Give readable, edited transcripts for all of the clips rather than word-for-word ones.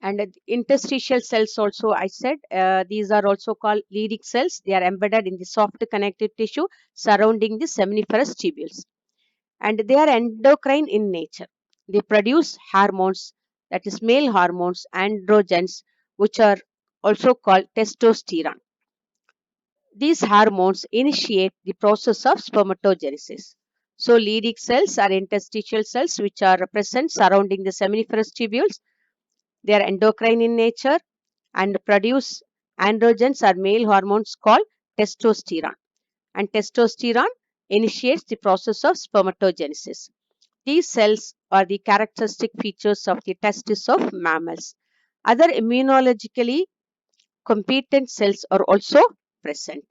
And interstitial cells also, I said, these are also called Leydig cells. They are embedded in the soft connective tissue surrounding the seminiferous tubules, and they are endocrine in nature. They produce hormones, that is male hormones, androgens, which are also called testosterone. These hormones initiate the process of spermatogenesis. So, Leydig cells are interstitial cells which are present surrounding the seminiferous tubules. They are endocrine in nature and produce androgens or male hormones called testosterone. And testosterone initiates the process of spermatogenesis. These cells are the characteristic features of the testis of mammals. Other immunologically competent cells are also present.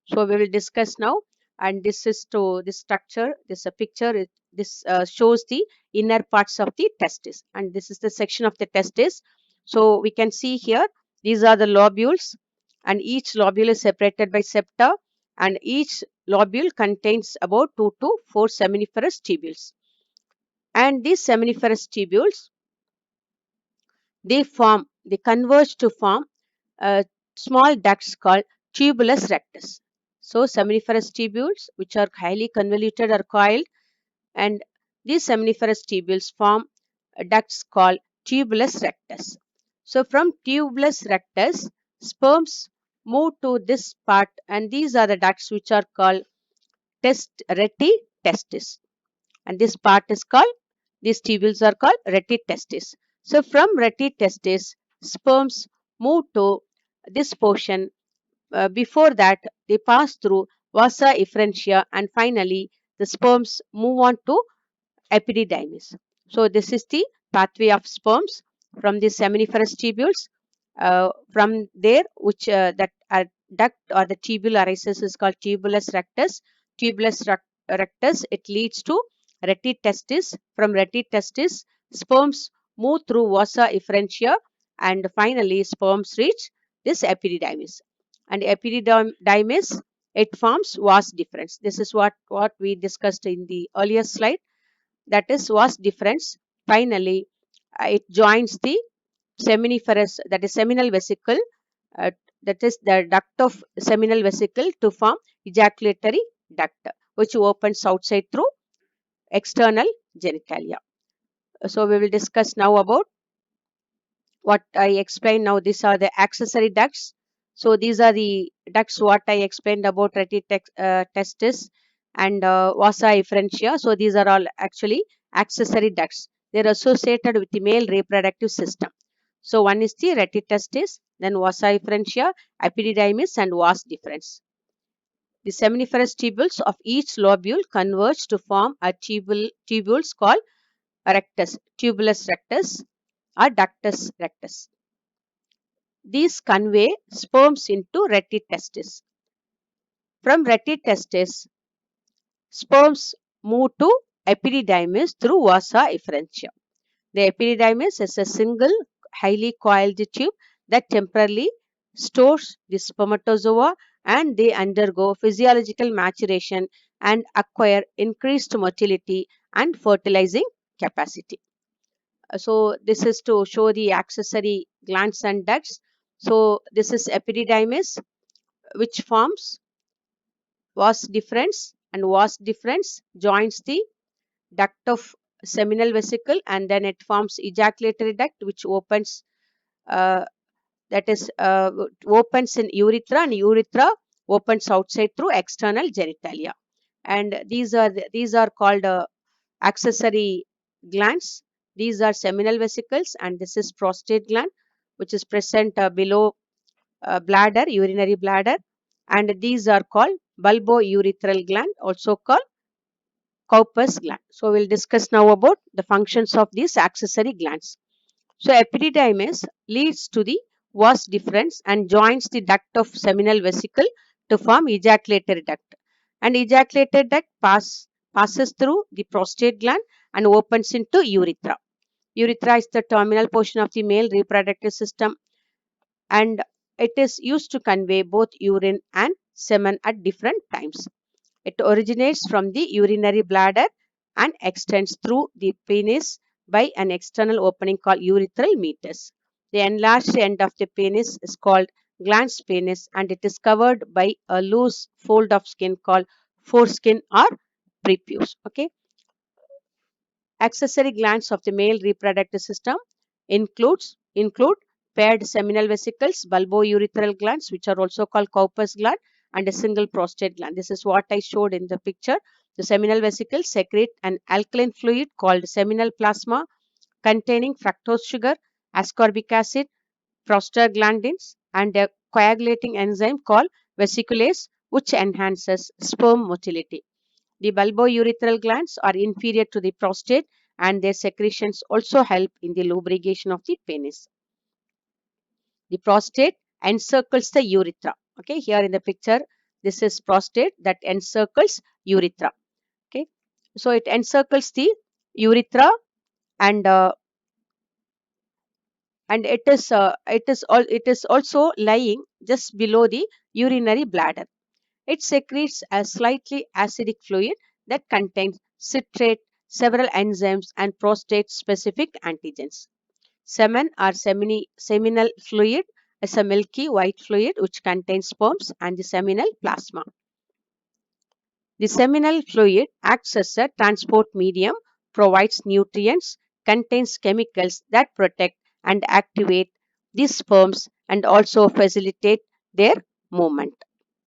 So we will discuss now, and this is to this structure. This picture. This shows the inner parts of the testis, and this is the section of the testis. So we can see here these are the lobules, and each lobule is separated by septa, and each lobule contains about 2 to 4 seminiferous tubules. And these seminiferous tubules, they converge to form small ducts called tubulus rectus. So, seminiferous tubules, which are highly convoluted or coiled, and these seminiferous tubules form ducts called tubulus rectus. So, from tubulus rectus, sperms move to this part, and these are the ducts which are called reti testis. And this part is called, these tubules are called reti testis. So, from reti testis, sperms move to this portion. Before that, they pass through vasa efferentia, and finally the sperms move on to epididymis. So this is the pathway of sperms from the seminiferous tubules. From there, which that duct or the tubule arises is called tubulus rectus. Tubulus rectus, it leads to reti testis. From reti testis, sperms move through vasa efferentia, and finally sperms reach this epididymis. And epididymis, it forms vas deferens. This is what we discussed in the earlier slide, that is vas deferens. Finally, it joins the seminiferous, that is seminal vesicle, uh, that is the duct of seminal vesicle to form ejaculatory duct, which opens outside through external genitalia. So we will discuss now about what I explained now. These are the accessory ducts. So these are the ducts what I explained about testis and vasa efferentia. So these are all actually accessory ducts. They are associated with the male reproductive system. So one is the retitestis, then vasa efferentia, epididymis, and vas deferens. The seminiferous tubules of each lobule converge to form a tubules called rectus, tubulus rectus or ductus rectus. These convey sperms into retitestis. From retitestis, sperms move to epididymis through vasa efferentia. The epididymis is a single, highly coiled tube that temporarily stores the spermatozoa, and they undergo physiological maturation and acquire increased motility and fertilizing capacity. So this is to show the accessory glands and ducts. So this is epididymis, which forms vas deferens, and vas deferens joins the duct of seminal vesicle, and then it forms ejaculatory duct, which opens uh, that is opens in urethra, and urethra opens outside through external genitalia. And these are called accessory glands. These are seminal vesicles, and this is prostate gland, which is present below bladder, urinary bladder, and these are called bulbourethral gland, also called Cowper's gland. So we'll discuss now about the functions of these accessory glands. So epididymis leads to the vas deferens and joins the duct of seminal vesicle to form ejaculatory duct. And ejaculatory duct passes through the prostate gland and opens into urethra. Urethra is the terminal portion of the male reproductive system, and it is used to convey both urine and semen at different times. It originates from the urinary bladder and extends through the penis by an external opening called urethral meatus. The enlarged end of the penis is called glans penis and it is covered by a loose fold of skin called foreskin or prepuce. Okay. Accessory glands of the male reproductive system include paired seminal vesicles, bulbourethral glands, which are also called Cowper's gland, and a single prostate gland. This is what I showed in the picture. The seminal vesicles secrete an alkaline fluid called seminal plasma containing fructose sugar, ascorbic acid, prostaglandins, and a coagulating enzyme called vesiculase, which enhances sperm motility. The bulbourethral glands are inferior to the prostate and their secretions also help in the lubrication of the penis. The prostate encircles the urethra. Okay, here in the picture, this is prostate that encircles urethra. Okay, so it encircles the urethra and it is also lying just below the urinary bladder. It secretes a slightly acidic fluid that contains citrate, several enzymes, and prostate specific antigens. Semen or seminal fluid is a milky white fluid which contains sperms and the seminal plasma. The seminal fluid acts as a transport medium, provides nutrients, contains chemicals that protect and activate these sperms and also facilitate their movement.